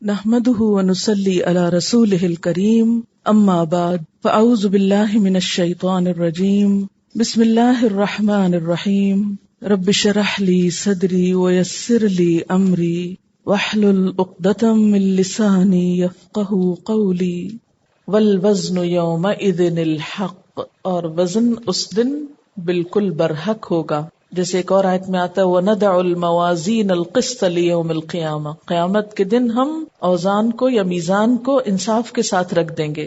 نحمده ونصلي على رسوله الكريم اما بعد فاعوذ بالله من الشيطان الرجيم بسم الله الرحمن الرحيم رب اشرح لي صدري ويسر لي امري واحلل عقدة من لساني يفقهوا قولي والوزن يومئذ الحق، اور وزن اس دن بالکل برحق ہوگا. جیسے ایک اور آیت میں آتا ہے وَنَدَعُ الْمَوَازِينَ الْقِسْطَ لِيَوْمِ الْقِيَامَةِ، قیامت کے دن ہم اوزان کو یا میزان کو انصاف کے ساتھ رکھ دیں گے.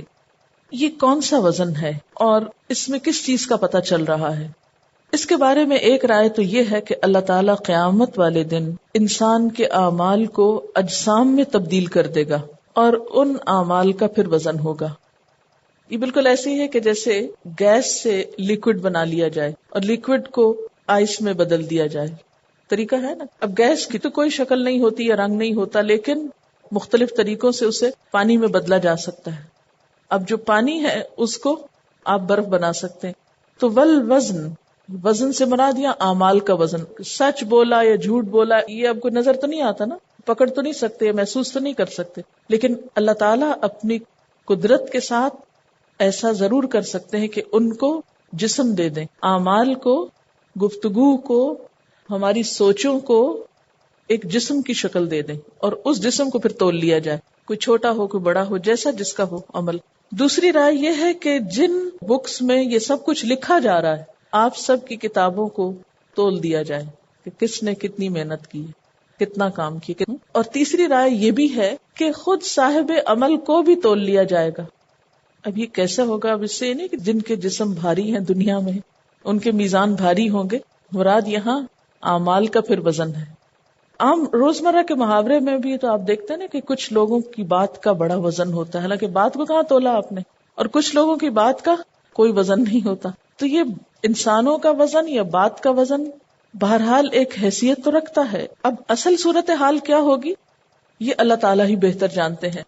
یہ کون سا وزن ہے اور اس میں کس چیز کا پتہ چل رہا ہے؟ اس کے بارے میں ایک رائے تو یہ ہے کہ اللہ تعالیٰ قیامت والے دن انسان کے اعمال کو اجسام میں تبدیل کر دے گا اور ان اعمال کا پھر وزن ہوگا. یہ بالکل ایسی ہے کہ جیسے گیس سے لیکوڈ بنا لیا جائے اور لیکوڈ کو آئس میں بدل دیا جائے. طریقہ ہے نا. اب گیس کی تو کوئی شکل نہیں ہوتی یا رنگ نہیں ہوتا، لیکن مختلف طریقوں سے اسے پانی میں بدلا جا سکتا ہے. اب جو پانی ہے اس کو آپ برف بنا سکتے ہیں. تو والوزن، وزن سے مراد یا اعمال کا وزن. سچ بولا یا جھوٹ بولا یہ آپ کو نظر تو نہیں آتا نا، پکڑ تو نہیں سکتے، محسوس تو نہیں کر سکتے، لیکن اللہ تعالیٰ اپنی قدرت کے ساتھ ایسا ضرور کر سکتے ہیں کہ ان کو جسم دے دیں، اعمال کو، گفتگو کو، ہماری سوچوں کو ایک جسم کی شکل دے دیں اور اس جسم کو پھر تول لیا جائے، کوئی چھوٹا ہو کوئی بڑا ہو، جیسا جس کا ہو عمل. دوسری رائے یہ ہے کہ جن بکس میں یہ سب کچھ لکھا جا رہا ہے آپ سب کی کتابوں کو تول دیا جائے کہ کس نے کتنی محنت کی، کتنا کام کیا. اور تیسری رائے یہ بھی ہے کہ خود صاحب عمل کو بھی تول لیا جائے گا. اب یہ کیسا ہوگا؟ اب اس سے نہیں کہ جن کے جسم بھاری ہیں دنیا میں ان کے میزان بھاری ہوں گے، مراد یہاں اعمال کا پھر وزن ہے. عام روزمرہ کے محاورے میں بھی تو آپ دیکھتے ہیں نا کہ کچھ لوگوں کی بات کا بڑا وزن ہوتا ہے، حالانکہ بات کو کہاں تولا آپ نے، اور کچھ لوگوں کی بات کا کوئی وزن نہیں ہوتا. تو یہ انسانوں کا وزن یا بات کا وزن بہرحال ایک حیثیت تو رکھتا ہے. اب اصل صورتحال کیا ہوگی یہ اللہ تعالیٰ ہی بہتر جانتے ہیں.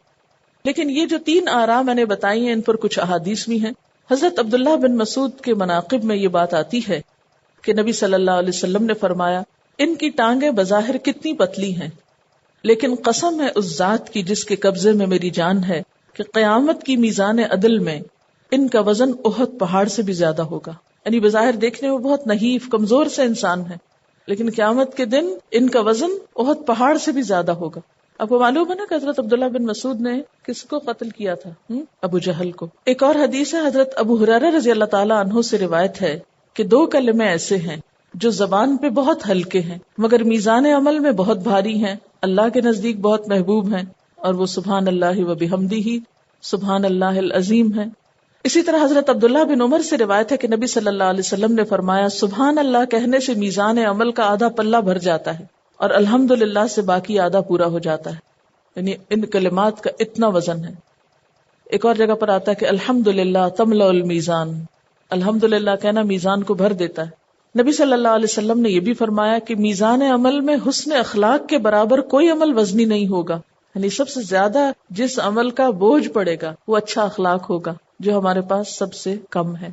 لیکن یہ جو 3 آراء میں نے بتائی ہیں ان پر کچھ احادیث بھی ہیں. حضرت عبداللہ بن مسعود کے مناقب میں یہ بات آتی ہے کہ نبی صلی اللہ علیہ وسلم نے فرمایا ان کی ٹانگیں بظاہر کتنی پتلی ہیں، لیکن قسم ہے اس ذات کی جس کے قبضے میں میری جان ہے کہ قیامت کی میزان عدل میں ان کا وزن احد پہاڑ سے بھی زیادہ ہوگا. یعنی بظاہر دیکھنے میں بہت نحیف کمزور سے انسان ہے، لیکن قیامت کے دن ان کا وزن احد پہاڑ سے بھی زیادہ ہوگا. آپ کو معلوم ہے نا کہ حضرت عبداللہ بن مسعود نے کس کو قتل کیا تھا؟ ابو جہل کو. ایک اور حدیث ہے حضرت ابو ہریرہ رضی اللہ تعالیٰ عنہ سے روایت ہے کہ 2 کلمے ایسے ہیں جو زبان پہ بہت ہلکے ہیں مگر میزان عمل میں بہت بھاری ہیں، اللہ کے نزدیک بہت محبوب ہیں، اور وہ سبحان اللہ و بحمدہ سبحان اللہ العظیم ہیں. اسی طرح حضرت عبداللہ بن عمر سے روایت ہے کہ نبی صلی اللہ علیہ وسلم نے فرمایا سبحان اللہ کہنے سے میزان عمل کا آدھا پلہ بھر جاتا ہے اور الحمدللہ سے باقی آدھا پورا ہو جاتا ہے. یعنی ان کلمات کا اتنا وزن ہے. ایک اور جگہ پر آتا ہے کہ الحمدللہ تملأ المیزان، الحمدللہ کہنا میزان کو بھر دیتا ہے. نبی صلی اللہ علیہ وسلم نے یہ بھی فرمایا کہ میزان عمل میں حسن اخلاق کے برابر کوئی عمل وزنی نہیں ہوگا. یعنی سب سے زیادہ جس عمل کا بوجھ پڑے گا وہ اچھا اخلاق ہوگا جو ہمارے پاس سب سے کم ہے.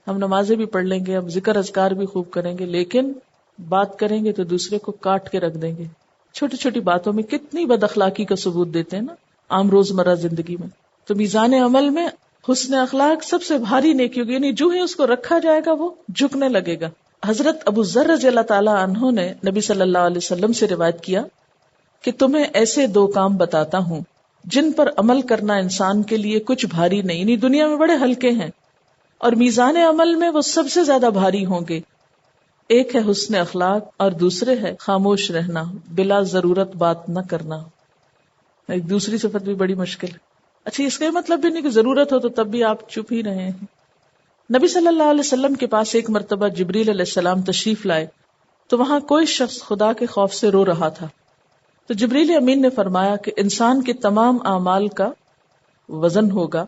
ہم نمازیں بھی پڑھ لیں گے، اب ذکر اذکار بھی خوب کریں گے، لیکن بات کریں گے تو دوسرے کو کاٹ کے رکھ دیں گے. چھوٹی چھوٹی باتوں میں کتنی بد اخلاقی کا ثبوت دیتے ہیں نا عام روزمرہ زندگی میں. تو میزان عمل میں حسن اخلاق سب سے بھاری نیکی ہوگی، یعنی جو ہی اس کو رکھا جائے گا وہ جھکنے لگے گا. حضرت ابو ذر رضی اللہ تعالیٰ عنہ نے نبی صلی اللہ علیہ وسلم سے روایت کیا کہ تمہیں ایسے 2 کام بتاتا ہوں جن پر عمل کرنا انسان کے لیے کچھ بھاری نہیں، یعنی دنیا میں بڑے ہلکے ہیں اور میزان عمل میں وہ سب سے زیادہ بھاری ہوں گے. ایک ہے حسن اخلاق اور دوسرے ہے خاموش رہنا، بلا ضرورت بات نہ کرنا. ایک دوسری صفت بھی بڑی مشکل ہے. اچھا اس کا مطلب بھی نہیں کہ ضرورت ہو تو تب بھی آپ چپ ہی رہے ہیں. نبی صلی اللہ علیہ وسلم کے پاس ایک مرتبہ جبریل علیہ السلام تشریف لائے تو وہاں کوئی شخص خدا کے خوف سے رو رہا تھا. تو جبریل امین نے فرمایا کہ انسان کے تمام اعمال کا وزن ہوگا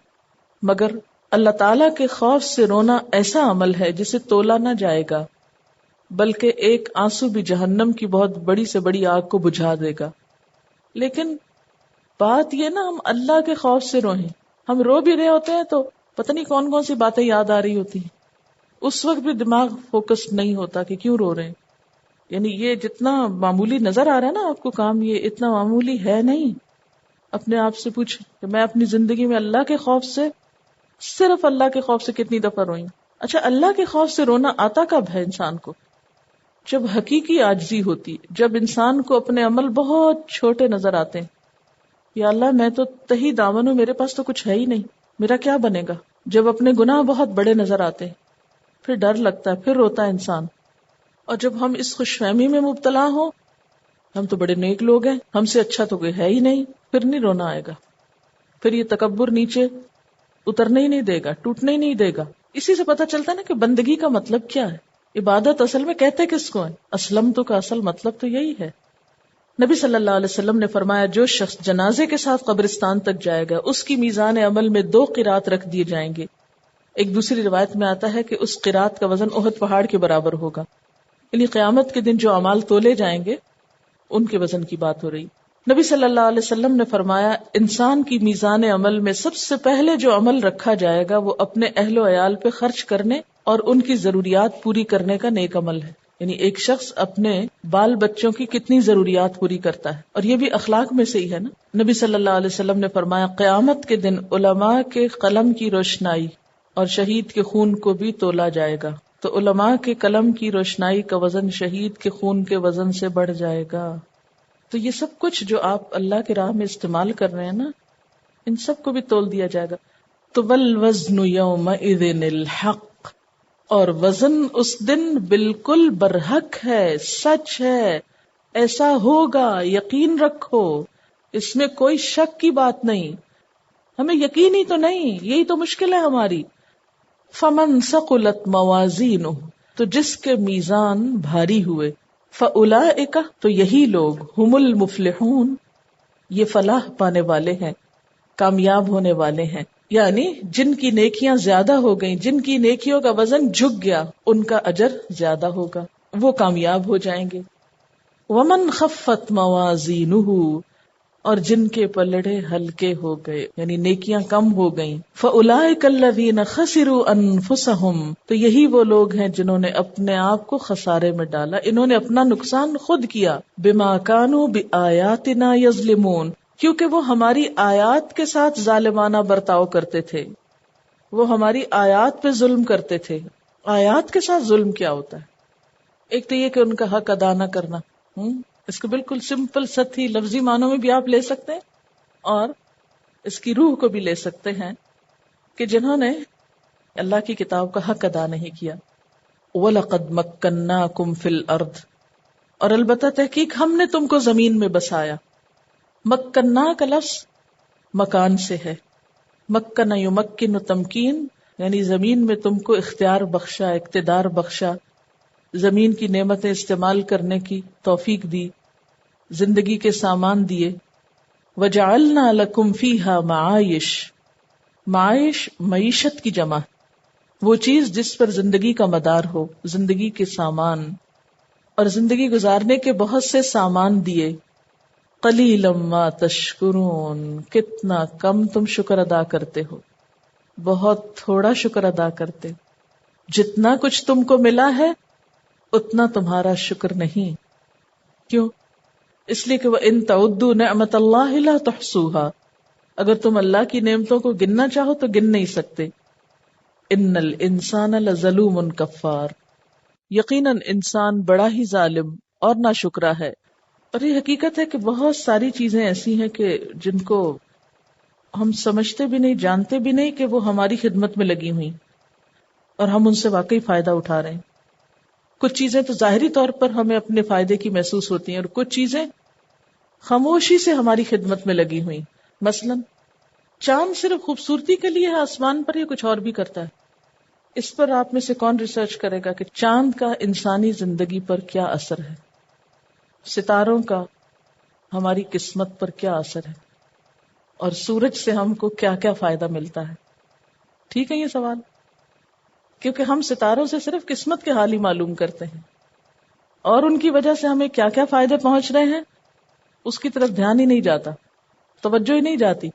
مگر اللہ تعالیٰ کے خوف سے رونا ایسا عمل ہے جسے تولا نہ جائے گا، بلکہ ایک آنسو بھی جہنم کی بہت بڑی سے بڑی آگ کو بجھا دے گا. لیکن بات یہ نا ہم اللہ کے خوف سے روئیں. ہم رو بھی رہے ہوتے ہیں تو پتہ نہیں کون کون سی باتیں یاد آ رہی ہوتی ہیں، اس وقت بھی دماغ فوکس نہیں ہوتا کہ کیوں رو رہے ہیں. یعنی یہ جتنا معمولی نظر آ رہا ہے نا آپ کو کام، یہ اتنا معمولی ہے نہیں. اپنے آپ سے پوچھیں کہ میں اپنی زندگی میں اللہ کے خوف سے، صرف اللہ کے خوف سے کتنی دفعہ روئی؟ اچھا، اللہ کے خوف سے رونا آتا کب ہے انسان کو؟ جب حقیقی عاجزی ہوتی، جب انسان کو اپنے عمل بہت چھوٹے نظر آتے ہیں. یا اللہ میں تو تہی دامن ہوں، میرے پاس تو کچھ ہے ہی نہیں، میرا کیا بنے گا؟ جب اپنے گناہ بہت بڑے نظر آتے ہیں پھر ڈر لگتا ہے، پھر روتا ہے انسان. اور جب ہم اس خوش فہمی میں مبتلا ہوں ہم تو بڑے نیک لوگ ہیں، ہم سے اچھا تو کوئی ہے ہی نہیں، پھر نہیں رونا آئے گا. پھر یہ تکبر نیچے اترنے ہی نہیں دے گا، ٹوٹنے ہی نہیں دے گا. اسی سے پتہ چلتا ہے نا کہ بندگی کا مطلب کیا ہے، عبادت اصل میں کہتے کس کو ہے؟ اسلمت کا اصل مطلب تو یہی ہے. نبی صلی اللہ علیہ وسلم نے فرمایا جو شخص جنازے کے ساتھ قبرستان تک جائے گا اس کی میزان عمل میں 2 قرات رکھ دیے جائیں گے. ایک دوسری روایت میں آتا ہے کہ اس قرات کا وزن احد پہاڑ کے برابر ہوگا. یعنی قیامت کے دن جو اعمال تولے جائیں گے ان کے وزن کی بات ہو رہی. نبی صلی اللہ علیہ وسلم نے فرمایا انسان کی میزان عمل میں سب سے پہلے جو عمل رکھا جائے گا وہ اپنے اہل و عیال پہ خرچ کرنے اور ان کی ضروریات پوری کرنے کا نیک عمل ہے. یعنی ایک شخص اپنے بال بچوں کی کتنی ضروریات پوری کرتا ہے، اور یہ بھی اخلاق میں سے ہی ہے نا. نبی صلی اللہ علیہ وسلم نے فرمایا قیامت کے دن علماء کے قلم کی روشنائی اور شہید کے خون کو بھی تولا جائے گا، تو علماء کے قلم کی روشنائی کا وزن شہید کے خون کے وزن سے بڑھ جائے گا. تو یہ سب کچھ جو آپ اللہ کے راہ میں استعمال کر رہے ہیں نا، ان سب کو بھی تول دیا جائے گا. تو والوزن یومئذ الحق، اور وزن اس دن بالکل برحق ہے، سچ ہے، ایسا ہوگا، یقین رکھو، اس میں کوئی شک کی بات نہیں. ہمیں یقین ہی تو نہیں، یہی تو مشکل ہے ہماری. فمن ثقلت موازینہ، تو جس کے میزان بھاری ہوئے، فاولئک، تو یہی لوگ، ہم المفلحون، یہ فلاح پانے والے ہیں، کامیاب ہونے والے ہیں. یعنی جن کی نیکیاں زیادہ ہو گئیں، جن کی نیکیوں کا وزن جھک گیا، ان کا اجر زیادہ ہوگا، وہ کامیاب ہو جائیں گے. ومن خفت موازینہ، اور جن کے پلڑے ہلکے ہو گئے یعنی نیکیاں کم ہو گئیں، فاولئک الذین خسروا انفسہم، تو یہی وہ لوگ ہیں جنہوں نے اپنے آپ کو خسارے میں ڈالا، انہوں نے اپنا نقصان خود کیا. بما کانوا بآیاتنا یظلمون، کیونکہ وہ ہماری آیات کے ساتھ ظالمانہ برتاؤ کرتے تھے، وہ ہماری آیات پہ ظلم کرتے تھے. آیات کے ساتھ ظلم کیا ہوتا ہے؟ ایک تو یہ کہ ان کا حق ادا نہ کرنا، اس کو بالکل سمپل سطحی لفظی معنوں میں بھی آپ لے سکتے ہیں اور اس کی روح کو بھی لے سکتے ہیں کہ جنہوں نے اللہ کی کتاب کا حق ادا نہیں کیا. وَلَقَدْ مَكَّنَّاكُمْ فِي الْأَرْضِ، اور البتہ تحقیق ہم نے تم کو زمین میں بسایا. مکنہ کا لفظ مکان سے ہے، مکن یمکن تمکین، یعنی زمین میں تم کو اختیار بخشا، اقتدار بخشا، زمین کی نعمتیں استعمال کرنے کی توفیق دی، زندگی کے سامان دیے. وجعلنا لکم فیہا معائش، معائش معیشت کی جمع، وہ چیز جس پر زندگی کا مدار ہو، زندگی کے سامان، اور زندگی گزارنے کے بہت سے سامان دیے. قلیلا ما تشکرون، کتنا کم تم شکر ادا کرتے ہو، بہت تھوڑا شکر ادا کرتے. جتنا کچھ تم کو ملا ہے اتنا تمہارا شکر نہیں. کیوں؟ اس لیے کہ وَإِن تَعُدُّوا نِعْمَةَ اللَّهِ لَا تُحْصُوهَا، اگر تم اللہ کی نعمتوں کو گننا چاہو تو گن نہیں سکتے. ان الانسان لظلوم کفار، یقیناً انسان بڑا ہی ظالم اور ناشکرا ہے. اور یہ حقیقت ہے کہ بہت ساری چیزیں ایسی ہیں کہ جن کو ہم سمجھتے بھی نہیں، جانتے بھی نہیں کہ وہ ہماری خدمت میں لگی ہوئی اور ہم ان سے واقعی فائدہ اٹھا رہے ہیں. کچھ چیزیں تو ظاہری طور پر ہمیں اپنے فائدے کی محسوس ہوتی ہیں اور کچھ چیزیں خاموشی سے ہماری خدمت میں لگی ہوئی. مثلا چاند صرف خوبصورتی کے لیے ہے آسمان پر، یا کچھ اور بھی کرتا ہے؟ اس پر آپ میں سے کون ریسرچ کرے گا کہ چاند کا انسانی زندگی پر کیا اثر ہے، ستاروں کا ہماری قسمت پر کیا اثر ہے، اور سورج سے ہم کو کیا کیا فائدہ ملتا ہے؟ ٹھیک ہے یہ سوال، کیونکہ ہم ستاروں سے صرف قسمت کے حال ہی معلوم کرتے ہیں اور ان کی وجہ سے ہمیں کیا کیا فائدے پہنچ رہے ہیں اس کی طرف دھیان ہی نہیں جاتا، توجہ ہی نہیں جاتی.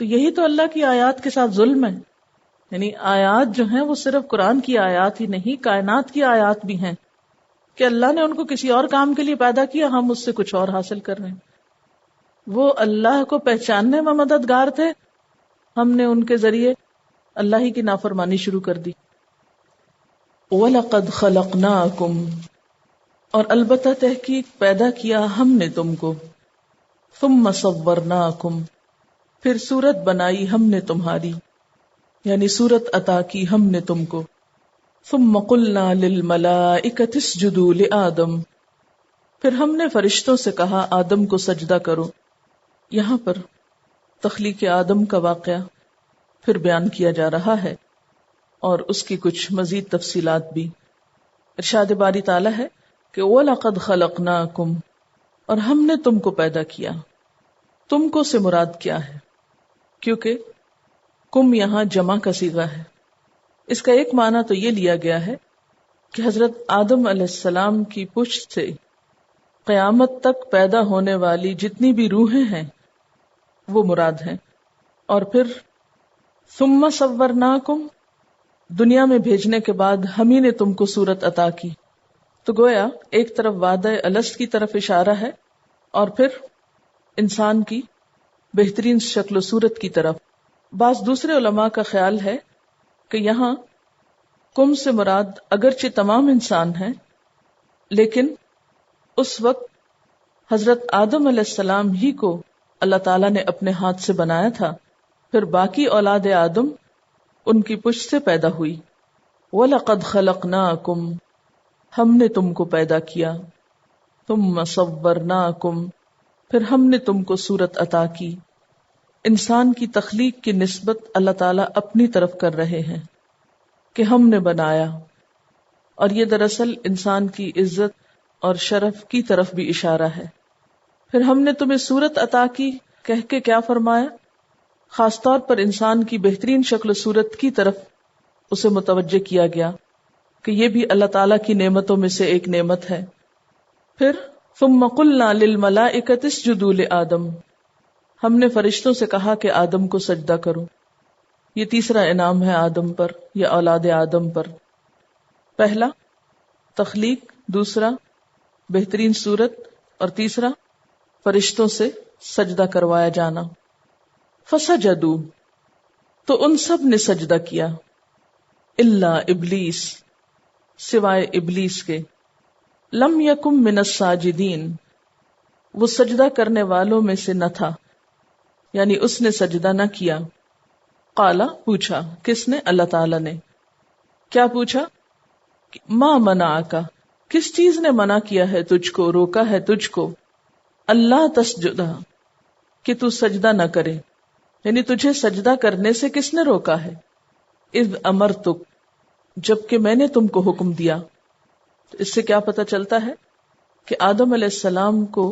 تو یہی تو اللہ کی آیات کے ساتھ ظلم ہے. یعنی آیات جو ہیں وہ صرف قرآن کی آیات ہی نہیں، کائنات کی آیات بھی ہیں کہ اللہ نے ان کو کسی اور کام کے لیے پیدا کیا، ہم اس سے کچھ اور حاصل کر رہے ہیں. وہ اللہ کو پہچاننے میں مددگار تھے، ہم نے ان کے ذریعے اللہ ہی کی نافرمانی شروع کر دی. وَلَقَدْ خَلَقْنَاكُمْ، اور البتہ تحقیق پیدا کیا ہم نے تم کو. ثُمَّ صَوَّرْنَاكُمْ، پھر صورت بنائی ہم نے تمہاری، یعنی صورت عطا کی ہم نے تم کو. ثُمَّ قُلْنَا لِلْمَلَائِكَةِ اسْجُدُوا لِآدَمَ، پھر ہم نے فرشتوں سے کہا آدم کو سجدہ کرو. یہاں پر تخلیق آدم کا واقعہ پھر بیان کیا جا رہا ہے اور اس کی کچھ مزید تفصیلات بھی. ارشاد باری تعالیٰ ہے کہ وَلَقَدْ خَلَقْنَاكُمْ، اور ہم نے تم کو پیدا کیا. تم کو سے مراد کیا ہے؟ کیونکہ کم یہاں جمع کا صیغہ ہے. اس کا ایک معنی تو یہ لیا گیا ہے کہ حضرت آدم علیہ السلام کی پشت سے قیامت تک پیدا ہونے والی جتنی بھی روحیں ہیں وہ مراد ہیں. اور پھر ثم صورناکم، دنیا میں بھیجنے کے بعد ہم ہی نے تم کو صورت عطا کی. تو گویا ایک طرف وعدہ الست کی طرف اشارہ ہے اور پھر انسان کی بہترین شکل و صورت کی طرف. بعض دوسرے علماء کا خیال ہے کہ یہاں کم سے مراد اگرچہ تمام انسان ہیں، لیکن اس وقت حضرت آدم علیہ السلام ہی کو اللہ تعالیٰ نے اپنے ہاتھ سے بنایا تھا، پھر باقی اولاد آدم ان کی پشت سے پیدا ہوئی. وَلَقَدْ خَلَقْنَاكُمْ، ہم نے تم کو پیدا کیا. ثُمَّ صَوَّرْنَاكُمْ، پھر ہم نے تم کو صورت عطا کی. انسان کی تخلیق کی نسبت اللہ تعالیٰ اپنی طرف کر رہے ہیں کہ ہم نے بنایا، اور یہ دراصل انسان کی عزت اور شرف کی طرف بھی اشارہ ہے. پھر ہم نے تمہیں صورت عطا کی کہہ کے کیا فرمایا؟ خاص طور پر انسان کی بہترین شکل و صورت کی طرف اسے متوجہ کیا گیا کہ یہ بھی اللہ تعالیٰ کی نعمتوں میں سے ایک نعمت ہے. پھر ثم قلنا للملائکۃ اسجدوا لآدم، ہم نے فرشتوں سے کہا کہ آدم کو سجدہ کرو. یہ تیسرا انعام ہے آدم پر یا اولاد آدم پر. پہلا تخلیق، دوسرا بہترین صورت، اور تیسرا فرشتوں سے سجدہ کروایا جانا. فسجدوا، تو ان سب نے سجدہ کیا. الا ابلیس، سوائے ابلیس کے. لم یکم من الساجدین، وہ سجدہ کرنے والوں میں سے نہ تھا، یعنی اس نے سجدہ نہ کیا. قالا، پوچھا. کس نے؟ اللہ تعالی نے. کیا پوچھا؟ ما منعک، کس چیز نے منع کیا ہے تجھ کو، روکا ہے تجھ کو، اللہ تسجدہ، کہ تو سجدہ نہ کرے، یعنی تجھے سجدہ کرنے سے کس نے روکا ہے؟ اذ امرتک، جبکہ میں نے تم کو حکم دیا. تو اس سے کیا پتہ چلتا ہے کہ آدم علیہ السلام کو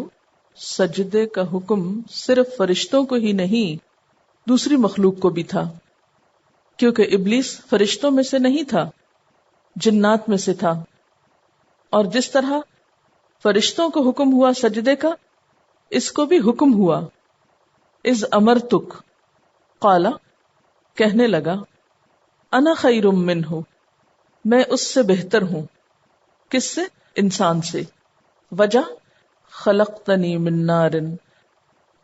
سجدے کا حکم صرف فرشتوں کو ہی نہیں دوسری مخلوق کو بھی تھا، کیونکہ ابلیس فرشتوں میں سے نہیں تھا، جنات میں سے تھا. اور جس طرح فرشتوں کو حکم ہوا سجدے کا، اس کو بھی حکم ہوا. اذ امرتک، قالا، کہنے لگا، انا خیر منہ، میں اس سے بہتر ہوں. کس سے؟ انسان سے. وجہ، خلقتنی من نار،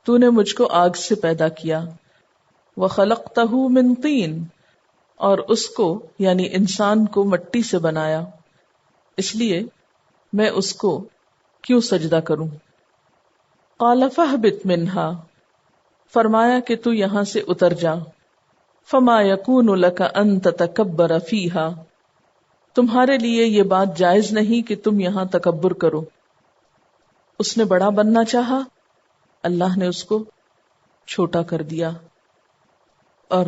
تو نے مجھ کو آگ سے پیدا کیا. وخلقتہ من طین، اور اس کو یعنی انسان کو مٹی سے بنایا، اس لیے میں اس کو کیوں سجدہ کروں. قال فاہبط منہا، فرمایا کہ تو یہاں سے اتر جا. فما یکون لک ان تتکبر فیہا، تمہارے لیے یہ بات جائز نہیں کہ تم یہاں تکبر کرو. اس نے بڑا بننا چاہا، اللہ نے اس کو چھوٹا کر دیا. اور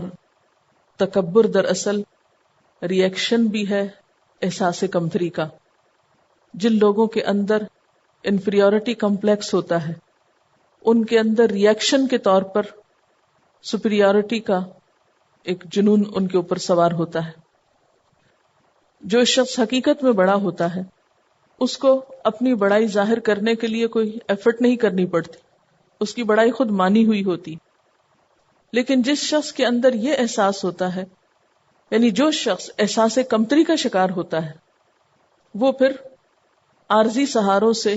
تکبر دراصل ری ایکشن بھی ہے احساس کمتری کا. جن لوگوں کے اندر انفیریورٹی کمپلیکس ہوتا ہے، ان کے اندر ری ایکشن کے طور پر سپیریورٹی کا ایک جنون ان کے اوپر سوار ہوتا ہے. جو شخص حقیقت میں بڑا ہوتا ہے اس کو اپنی بڑائی ظاہر کرنے کے لیے کوئی ایفرٹ نہیں کرنی پڑتی، اس کی بڑائی خود مانی ہوئی ہوتی. لیکن جس شخص کے اندر یہ احساس ہوتا ہے، یعنی جو شخص احساس کمتری کا شکار ہوتا ہے، وہ پھر عارضی سہاروں سے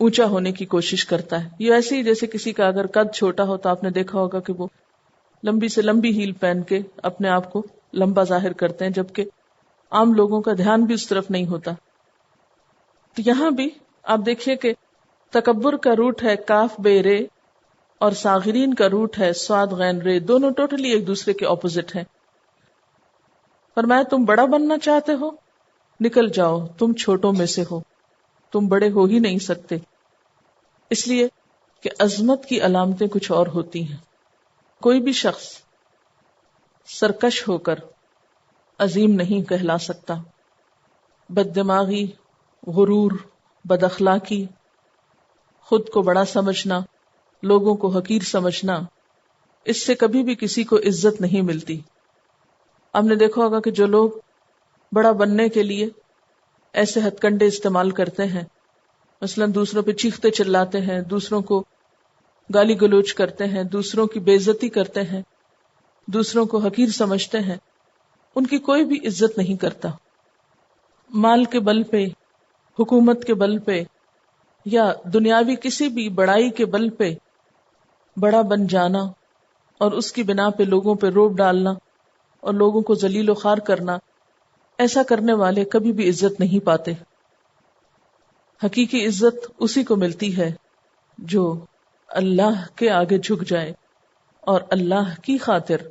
اونچا ہونے کی کوشش کرتا ہے. یہ ایسے ہی جیسے کسی کا اگر قد چھوٹا ہو تو آپ نے دیکھا ہوگا کہ وہ لمبی سے لمبی ہیل پہن کے اپنے آپ کو لمبا ظاہر کرتے ہیں، جبکہ عام لوگوں کا دھیان بھی اس طرف نہیں ہوتا. تو یہاں بھی آپ دیکھیے کہ تکبر کا روٹ ہے کاف بے رے، اور صاغرین کا روٹ ہے صاد غین رے، دونوں ٹوٹلی ایک دوسرے کے اپوزٹ ہیں. فرمایا تم بڑا بننا چاہتے ہو، نکل جاؤ، تم چھوٹوں میں سے ہو، تم بڑے ہو ہی نہیں سکتے. اس لیے کہ عظمت کی علامتیں کچھ اور ہوتی ہیں. کوئی بھی شخص سرکش ہو کر عظیم نہیں کہلا سکتا. بد دماغی، غرور، بد اخلاقی، خود کو بڑا سمجھنا، لوگوں کو حقیر سمجھنا، اس سے کبھی بھی کسی کو عزت نہیں ملتی. آپ نے دیکھا ہوگا کہ جو لوگ بڑا بننے کے لیے ایسے ہتھ کنڈے استعمال کرتے ہیں، مثلا دوسروں پہ چیختے چلاتے ہیں، دوسروں کو گالی گلوچ کرتے ہیں، دوسروں کی بے عزتی کرتے ہیں، دوسروں کو حقیر سمجھتے ہیں، ان کی کوئی بھی عزت نہیں کرتا. مال کے بل پہ، حکومت کے بل پہ، یا دنیاوی کسی بھی بڑائی کے بل پہ بڑا بن جانا اور اس کی بنا پہ لوگوں پہ روب ڈالنا اور لوگوں کو ذلیل و خوار کرنا، ایسا کرنے والے کبھی بھی عزت نہیں پاتے. حقیقی عزت اسی کو ملتی ہے جو اللہ کے آگے جھک جائے اور اللہ کی خاطر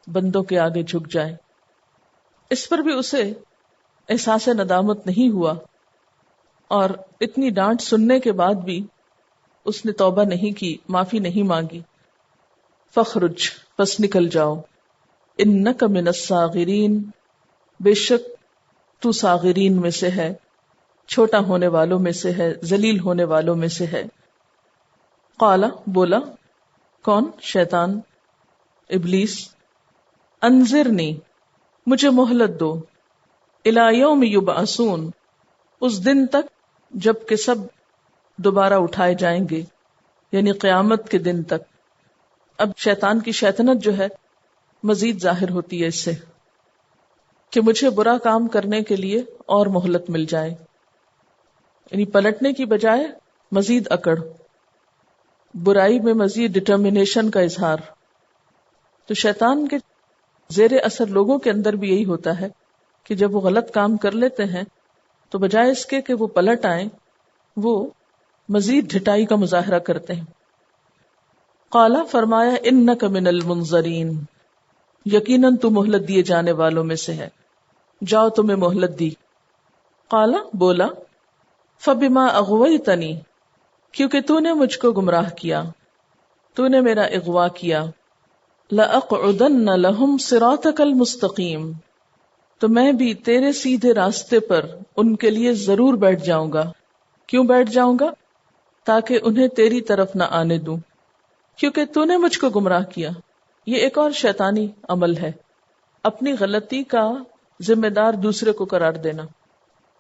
بندوں کے آگے جھک جائے. اس پر بھی اسے احساس ندامت نہیں ہوا، اور اتنی ڈانٹ سننے کے بعد بھی اس نے توبہ نہیں کی، معافی نہیں مانگی. فخرج، پس نکل جاؤ، انک من الصاغرین، بے شک تو صاغرین میں سے ہے، چھوٹا ہونے والوں میں سے ہے، ذلیل ہونے والوں میں سے ہے. قال، بولا، کون؟ شیطان، ابلیس. انذرنی، مجھے مہلت دو، الی یوم یبعثون، اس دن تک جب کہ سب دوبارہ اٹھائے جائیں گے، یعنی قیامت کے دن تک. اب شیطان کی شیطنت جو ہے مزید ظاہر ہوتی ہے اس سے کہ مجھے برا کام کرنے کے لیے اور مہلت مل جائے، یعنی پلٹنے کی بجائے مزید اکڑ، برائی میں مزید ڈٹرمنیشن کا اظہار. تو شیطان کے زیر اثر لوگوں کے اندر بھی یہی ہوتا ہے کہ جب وہ غلط کام کر لیتے ہیں تو بجائے اس کے کہ وہ پلٹ آئیں، وہ مزید ڈھٹائی کا مظاہرہ کرتے ہیں. قالا، فرمایا، انک من المنظرین، یقیناً تو مہلت دیے جانے والوں میں سے ہے، جاؤ تمہیں مہلت دی. قالا، بولا، فبما اغویتنی، کیونکہ تو نے مجھ کو گمراہ کیا، تو نے میرا اغوا کیا، لأقعدن لہم صراطک المستقیم، تو میں بھی تیرے سیدھے راستے پر ان کے لیے ضرور بیٹھ جاؤں گا. کیوں بیٹھ جاؤں گا؟ تاکہ انہیں تیری طرف نہ آنے دوں، کیونکہ تو نے مجھ کو گمراہ کیا. یہ ایک اور شیطانی عمل ہے، اپنی غلطی کا ذمہ دار دوسرے کو قرار دینا.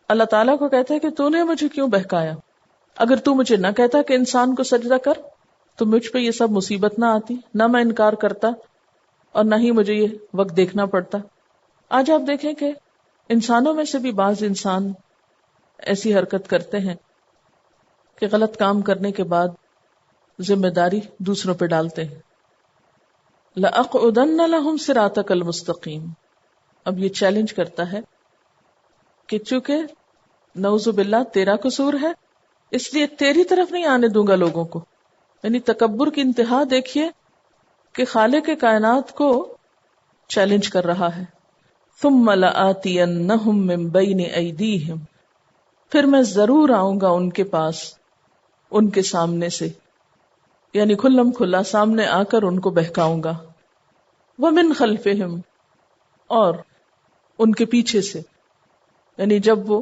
اللہ تعالیٰ کو کہتا ہے کہ تو نے مجھے کیوں بہکایا؟ اگر تو مجھے نہ کہتا کہ انسان کو سجدہ کر تو مجھ پہ یہ سب مصیبت نہ آتی، نہ میں انکار کرتا اور نہ ہی مجھے یہ وقت دیکھنا پڑتا. آج آپ دیکھیں کہ انسانوں میں سے بھی بعض انسان ایسی حرکت کرتے ہیں کہ غلط کام کرنے کے بعد ذمہ داری دوسروں پہ ڈالتے ہیں. لَأَقْعُدَنَّ لَهُمْ صِرَاطَكَ الْمُسْتَقِيمَ. اب یہ چیلنج کرتا ہے کہ چونکہ نعوذ باللہ تیرا قصور ہے، اس لیے تیری طرف نہیں آنے دوں گا لوگوں کو. یعنی تکبر کی انتہا دیکھیے کہ خالق کائنات کو چیلنج کر رہا ہے. ثُمَّ لَآتِيَنَّهُمْ مِنْ بَيْنِ أَيْدِيهِمْ، پھر میں ضرور آؤں گا ان کے پاس، ان کے سامنے سے، یعنی کھلم کھلا سامنے آ کر ان کو بہکاؤں گا. وَمِنْ خَلْفِهِمْ، اور ان کے پیچھے سے، یعنی جب وہ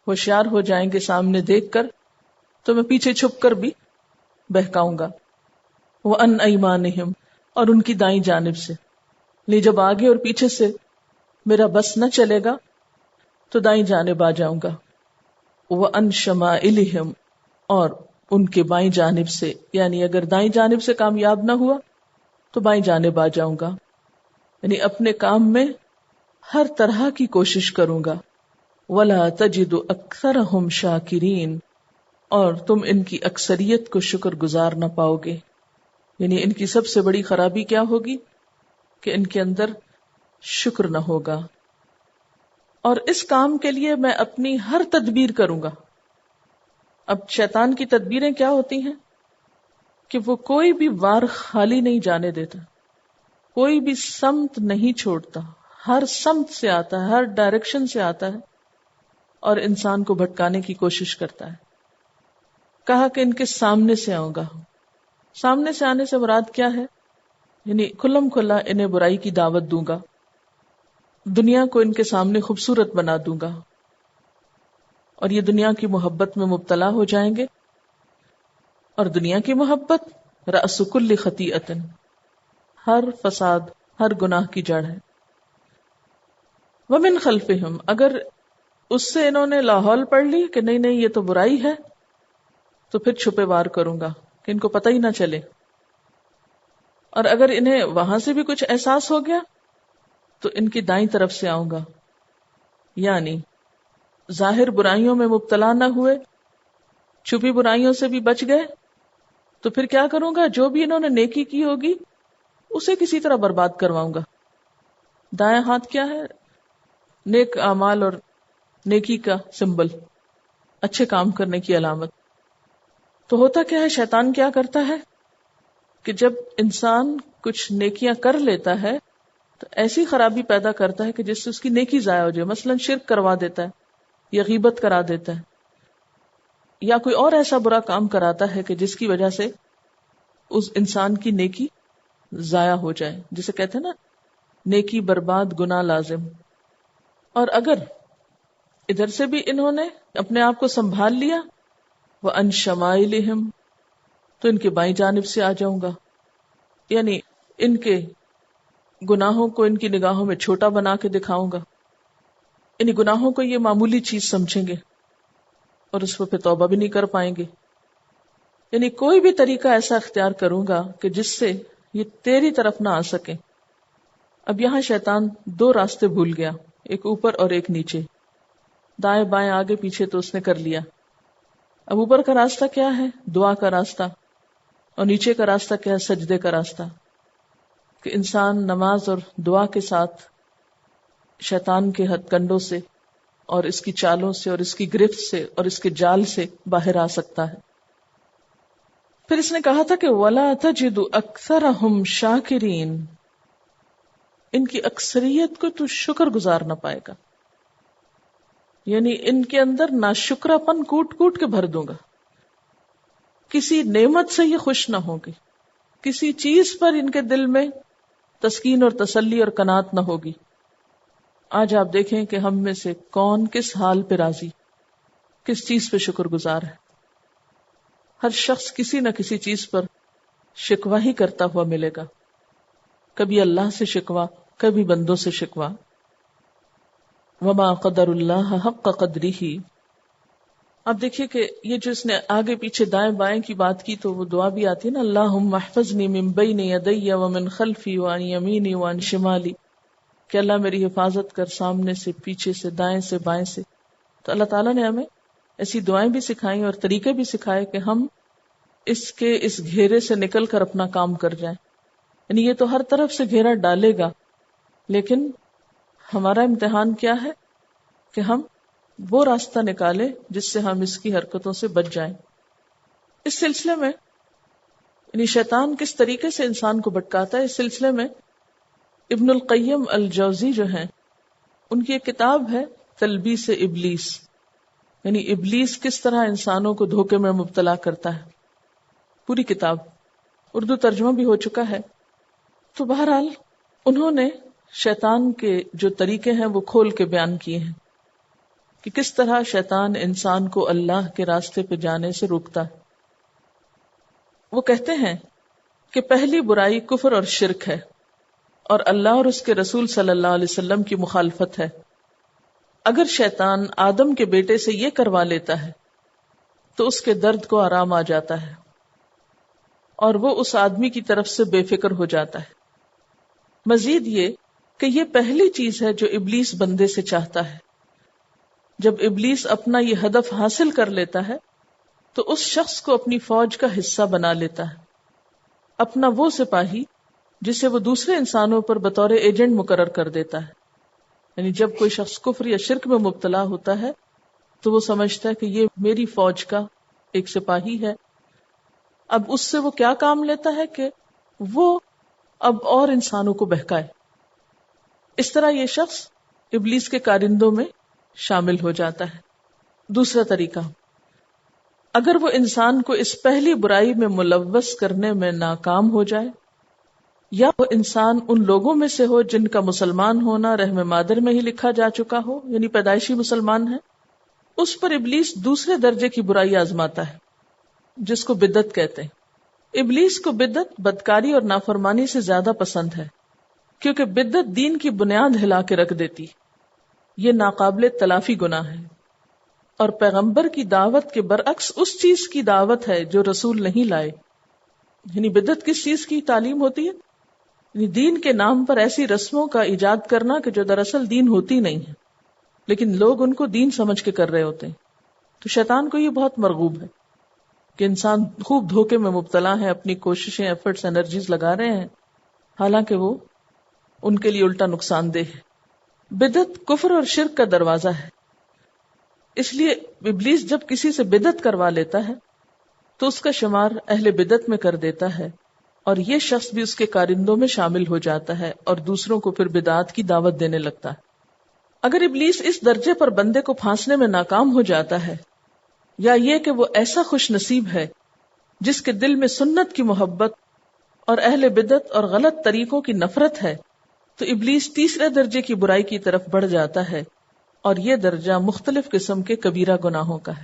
ہوشیار ہو جائیں گے سامنے دیکھ کر تو میں پیچھے چھپ کر بھی بہکاؤں گا. وَأَنْ أَيْمَانِهِمْ، اور ان کی دائیں جانب سے، یعنی جب آگے اور پیچھے سے میرا بس نہ چلے گا تو دائیں جانب آ جاؤں گا. وَأَنْ شَمَائِلِهِمْ، اور ان کے بائیں جانب سے، یعنی اگر دائیں جانب سے کامیاب نہ ہوا تو بائیں جانب آ جاؤں گا. یعنی اپنے کام میں ہر طرح کی کوشش کروں گا. وَلَا تَجِدُ أَكْثَرَهُمْ شَاكِرِينَ، اور تم ان کی اکثریت کو شکر گزار نہ پاؤ گے. یعنی ان کی سب سے بڑی خرابی کیا ہوگی کہ ان کے اندر شکر نہ ہوگا. اور اس کام کے لیے میں اپنی ہر تدبیر کروں گا. اب شیطان کی تدبیریں کیا ہوتی ہیں کہ وہ کوئی بھی وار خالی نہیں جانے دیتا، کوئی بھی سمت نہیں چھوڑتا، ہر سمت سے آتا ہے، ہر ڈائریکشن سے آتا ہے اور انسان کو بھٹکانے کی کوشش کرتا ہے. کہا کہ ان کے سامنے سے آؤں گا. سامنے سے آنے سے مراد کیا ہے؟ یعنی کھلم کھلا انہیں برائی کی دعوت دوں گا، دنیا کو ان کے سامنے خوبصورت بنا دوں گا، اور یہ دنیا کی محبت میں مبتلا ہو جائیں گے. اور دنیا کی محبت رأس کل خطیئۃ، ہر فساد، ہر گناہ کی جڑ ہے. ومن خلفہم، اگر اس سے انہوں نے لاحول پڑھ لی کہ نہیں یہ تو برائی ہے، تو پھر چھپے وار کروں گا کہ ان کو پتہ ہی نہ چلے. اور اگر انہیں وہاں سے بھی کچھ احساس ہو گیا تو ان کی دائیں طرف سے آؤں گا. یعنی ظاہر برائیوں میں مبتلا نہ ہوئے، چھپی برائیوں سے بھی بچ گئے، تو پھر کیا کروں گا؟ جو بھی انہوں نے نیکی کی ہوگی اسے کسی طرح برباد کرواؤں گا. دائیں ہاتھ کیا ہے؟ نیک اعمال اور نیکی کا سمبل، اچھے کام کرنے کی علامت. تو ہوتا کیا ہے، شیطان کیا کرتا ہے کہ جب انسان کچھ نیکیاں کر لیتا ہے تو ایسی خرابی پیدا کرتا ہے کہ جس سے اس کی نیکی ضائع ہو جائے. مثلا شرک کروا دیتا ہے یا غیبت کرا دیتا ہے یا کوئی اور ایسا برا کام کراتا ہے کہ جس کی وجہ سے اس انسان کی نیکی ضائع ہو جائے، جسے کہتے ہیں نا نیکی برباد گناہ لازم. اور اگر ادھر سے بھی انہوں نے اپنے آپ کو سنبھال لیا، وَأَنْ شَمَائِلِهِمْ، تو ان کے بائیں جانب سے آ جاؤں گا. یعنی ان کے گناہوں کو ان کی نگاہوں میں چھوٹا بنا کے دکھاؤں گا. یعنی گناہوں کو یہ معمولی چیز سمجھیں گے اور اس پر پھر توبہ بھی نہیں کر پائیں گے. یعنی کوئی بھی طریقہ ایسا اختیار کروں گا کہ جس سے یہ تیری طرف نہ آ سکے. اب یہاں شیطان دو راستے بھول گیا، ایک اوپر اور ایک نیچے، دائیں بائیں آگے پیچھے تو اس نے کر لیا. اب اوپر کا راستہ کیا ہے؟ دعا کا راستہ. اور نیچے کا راستہ کیا ہے؟ سجدے کا راستہ. کہ انسان نماز اور دعا کے ساتھ شیطان کے ہتھ کنڈوں سے اور اس کی چالوں سے اور اس کی گرفت سے اور اس کے جال سے باہر آ سکتا ہے. پھر اس نے کہا تھا کہ وَلَا تَجِدُ أَكْثَرَهُمْ شَاكِرِينَ، ان کی اکثریت کو تو شکر گزار نہ پائے گا. یعنی ان کے اندر ناشکرا پن کوٹ کوٹ کے بھر دوں گا. کسی نعمت سے یہ خوش نہ ہوں گے، کسی چیز پر ان کے دل میں تسکین اور تسلی اور قناعت نہ ہوگی. آج آپ دیکھیں کہ ہم میں سے کون کس حال پہ راضی، کس چیز پہ شکر گزار ہے. ہر شخص کسی نہ کسی چیز پر شکوہ ہی کرتا ہوا ملے گا. کبھی اللہ سے شکوہ، کبھی بندوں سے شکوہ. وما قدر اللہ حق قدرہ. اب دیکھیے کہ یہ جو اس نے آگے پیچھے دائیں بائیں کی بات کی تو وہ دعا بھی آتی ہے نا، اللہم احفظنی من بین یدی ومن خلفی وعن یمینی وعن شمالی، کہ اللہ میری حفاظت کر سامنے سے، پیچھے سے، دائیں سے، بائیں سے. تو اللہ تعالیٰ نے ہمیں ایسی دعائیں بھی سکھائیں اور طریقے بھی سکھائے کہ ہم اس گھیرے سے نکل کر اپنا کام کر جائیں. یعنی یہ تو ہر طرف سے گھیرا ڈالے گا، لیکن ہمارا امتحان کیا ہے کہ ہم وہ راستہ نکالیں جس سے ہم اس کی حرکتوں سے بچ جائیں. اس سلسلے میں یعنی شیطان کس طریقے سے انسان کو بھٹکاتا ہے، اس سلسلے میں ابن القیم الجوزی جو ہیں ان کی ایک کتاب ہے تلبیس ابلیس، یعنی ابلیس کس طرح انسانوں کو دھوکے میں مبتلا کرتا ہے. پوری کتاب اردو ترجمہ بھی ہو چکا ہے. تو بہرحال انہوں نے شیطان کے جو طریقے ہیں وہ کھول کے بیان کیے ہیں کہ کس طرح شیطان انسان کو اللہ کے راستے پہ جانے سے روکتا ہے. وہ کہتے ہیں کہ پہلی برائی کفر اور شرک ہے اور اللہ اور اس کے رسول صلی اللہ علیہ وسلم کی مخالفت ہے. اگر شیطان آدم کے بیٹے سے یہ کروا لیتا ہے تو اس کے درد کو آرام آ جاتا ہے اور وہ اس آدمی کی طرف سے بے فکر ہو جاتا ہے. مزید یہ کہ یہ پہلی چیز ہے جو ابلیس بندے سے چاہتا ہے. جب ابلیس اپنا یہ ہدف حاصل کر لیتا ہے تو اس شخص کو اپنی فوج کا حصہ بنا لیتا ہے، اپنا وہ سپاہی جسے وہ دوسرے انسانوں پر بطور ایجنٹ مقرر کر دیتا ہے. یعنی جب کوئی شخص کفر یا شرک میں مبتلا ہوتا ہے تو وہ سمجھتا ہے کہ یہ میری فوج کا ایک سپاہی ہے. اب اس سے وہ کیا کام لیتا ہے کہ وہ اب اور انسانوں کو بہکائے. اس طرح یہ شخص ابلیس کے کارندوں میں شامل ہو جاتا ہے. دوسرا طریقہ، اگر وہ انسان کو اس پہلی برائی میں ملوث کرنے میں ناکام ہو جائے، یا وہ انسان ان لوگوں میں سے ہو جن کا مسلمان ہونا رحم مادر میں ہی لکھا جا چکا ہو، یعنی پیدائشی مسلمان ہے، اس پر ابلیس دوسرے درجے کی برائی آزماتا ہے جس کو بدعت کہتے ہیں. ابلیس کو بدعت بدکاری اور نافرمانی سے زیادہ پسند ہے، کیونکہ بدعت دین کی بنیاد ہلا کے رکھ دیتی. یہ ناقابل تلافی گناہ ہے اور پیغمبر کی دعوت کے برعکس اس چیز کی دعوت ہے جو رسول نہیں لائے. یعنی بدعت کس چیز کی تعلیم ہوتی ہے؟ یعنی دین کے نام پر ایسی رسموں کا ایجاد کرنا کہ جو دراصل دین ہوتی نہیں ہے، لیکن لوگ ان کو دین سمجھ کے کر رہے ہوتے ہیں. تو شیطان کو یہ بہت مرغوب ہے کہ انسان خوب دھوکے میں مبتلا ہے، اپنی کوششیں، ایفرٹس، انرجیز لگا رہے ہیں، حالانکہ وہ ان کے لیے الٹا نقصان دہ ہے. بدعت کفر اور شرک کا دروازہ ہے، اس لیے ابلیس جب کسی سے بدعت کروا لیتا ہے تو اس کا شمار اہل بدعت میں کر دیتا ہے، اور یہ شخص بھی اس کے کارندوں میں شامل ہو جاتا ہے اور دوسروں کو پھر بدعات کی دعوت دینے لگتا ہے. اگر ابلیس اس درجے پر بندے کو پھانسنے میں ناکام ہو جاتا ہے، یا یہ کہ وہ ایسا خوش نصیب ہے جس کے دل میں سنت کی محبت اور اہل بدعت اور غلط طریقوں کی نفرت ہے، تو ابلیس تیسرے درجے کی برائی کی طرف بڑھ جاتا ہے، اور یہ درجہ مختلف قسم کے کبیرہ گناہوں کا ہے.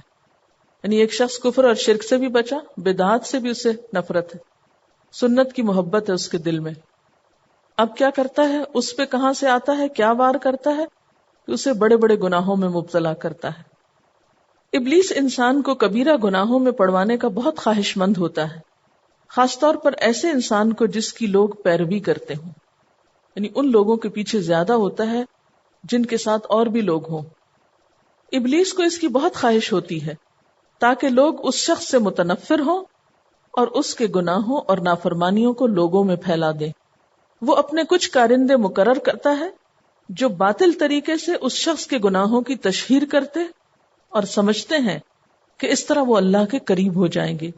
یعنی ایک شخص کفر اور شرک سے بھی بچا، بدعات سے بھی اسے نفرت ہے، سنت کی محبت ہے اس کے دل میں. اب کیا کرتا ہے؟ اس پہ کہاں سے آتا ہے، کیا وار کرتا ہے کہ اسے بڑے بڑے گناہوں میں مبتلا کرتا ہے. ابلیس انسان کو کبیرہ گناہوں میں پڑوانے کا بہت خواہش مند ہوتا ہے، خاص طور پر ایسے انسان کو جس کی لوگ پیروی کرتے ہوں. یعنی ان لوگوں کے پیچھے زیادہ ہوتا ہے جن کے ساتھ اور بھی لوگ ہوں. ابلیس کو اس کی بہت خواہش ہوتی ہے تاکہ لوگ اس شخص سے متنفر ہوں اور اس کے گناہوں اور نافرمانیوں کو لوگوں میں پھیلا دیں. وہ اپنے کچھ کارندے مقرر کرتا ہے جو باطل طریقے سے اس شخص کے گناہوں کی تشہیر کرتے اور سمجھتے ہیں کہ اس طرح وہ اللہ کے قریب ہو جائیں گے،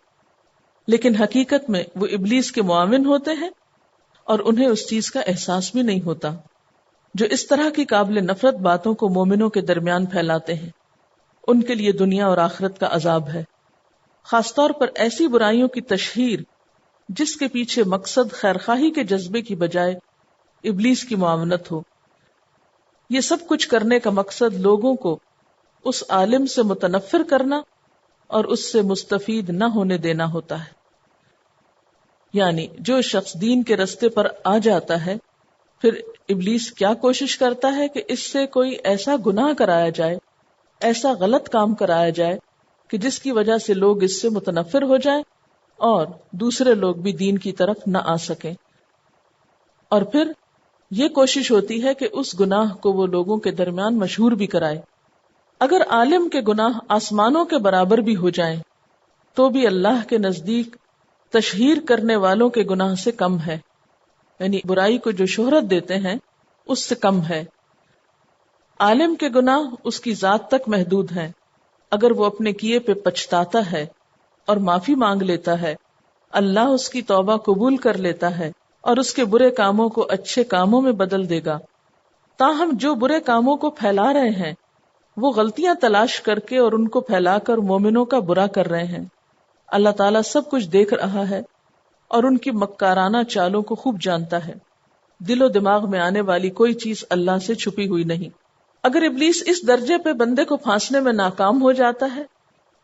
لیکن حقیقت میں وہ ابلیس کے معاون ہوتے ہیں اور انہیں اس چیز کا احساس بھی نہیں ہوتا. جو اس طرح کی قابل نفرت باتوں کو مومنوں کے درمیان پھیلاتے ہیں، ان کے لیے دنیا اور آخرت کا عذاب ہے. خاص طور پر ایسی برائیوں کی تشہیر جس کے پیچھے مقصد خیرخواہی کے جذبے کی بجائے ابلیس کی معاونت ہو. یہ سب کچھ کرنے کا مقصد لوگوں کو اس عالم سے متنفر کرنا اور اس سے مستفید نہ ہونے دینا ہوتا ہے. یعنی جو شخص دین کے رستے پر آ جاتا ہے، پھر ابلیس کیا کوشش کرتا ہے کہ اس سے کوئی ایسا گناہ کرایا جائے، ایسا غلط کام کرایا جائے کہ جس کی وجہ سے لوگ اس سے متنفر ہو جائیں اور دوسرے لوگ بھی دین کی طرف نہ آ سکیں. اور پھر یہ کوشش ہوتی ہے کہ اس گناہ کو وہ لوگوں کے درمیان مشہور بھی کرائے. اگر عالم کے گناہ آسمانوں کے برابر بھی ہو جائیں تو بھی اللہ کے نزدیک تشہیر کرنے والوں کے گناہ سے کم ہے. یعنی برائی کو جو شہرت دیتے ہیں اس سے کم ہے. عالم کے گناہ اس کی ذات تک محدود ہیں. اگر وہ اپنے کیے پہ پچھتاتا ہے اور معافی مانگ لیتا ہے، اللہ اس کی توبہ قبول کر لیتا ہے اور اس کے برے کاموں کو اچھے کاموں میں بدل دے گا. تاہم جو برے کاموں کو پھیلا رہے ہیں وہ غلطیاں تلاش کر کے اور ان کو پھیلا کر مومنوں کا برا کر رہے ہیں. اللہ تعالیٰ سب کچھ دیکھ رہا ہے اور ان کی مکارانہ چالوں کو خوب جانتا ہے. دل و دماغ میں آنے والی کوئی چیز اللہ سے چھپی ہوئی نہیں. اگر ابلیس اس درجے پہ بندے کو پھانسنے میں ناکام ہو جاتا ہے،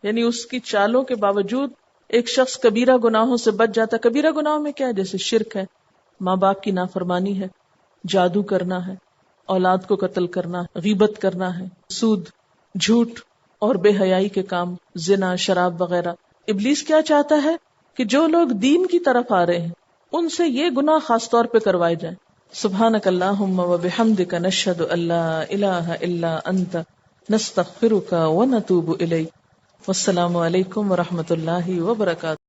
یعنی اس کی چالوں کے باوجود ایک شخص کبیرہ گناہوں سے بچ جاتا ہے. کبیرہ گناہوں میں کیا ہے؟ جیسے شرک ہے، ماں باپ کی نافرمانی ہے، جادو کرنا ہے، اولاد کو قتل کرنا، غیبت کرنا ہے، سود، جھوٹ اور بے حیائی کے کام، زنا، شراب وغیرہ. ابلیس کیا چاہتا ہے کہ جو لوگ دین کی طرف آ رہے ہیں ان سے یہ گناہ خاص طور پہ کروائے جائیں. سبحانک اللہم و بحمدک نشہد ان لا الہ الا انت نستغفرک و نتوب الیک. والسلام علیکم ورحمۃ اللہ وبرکاتہ.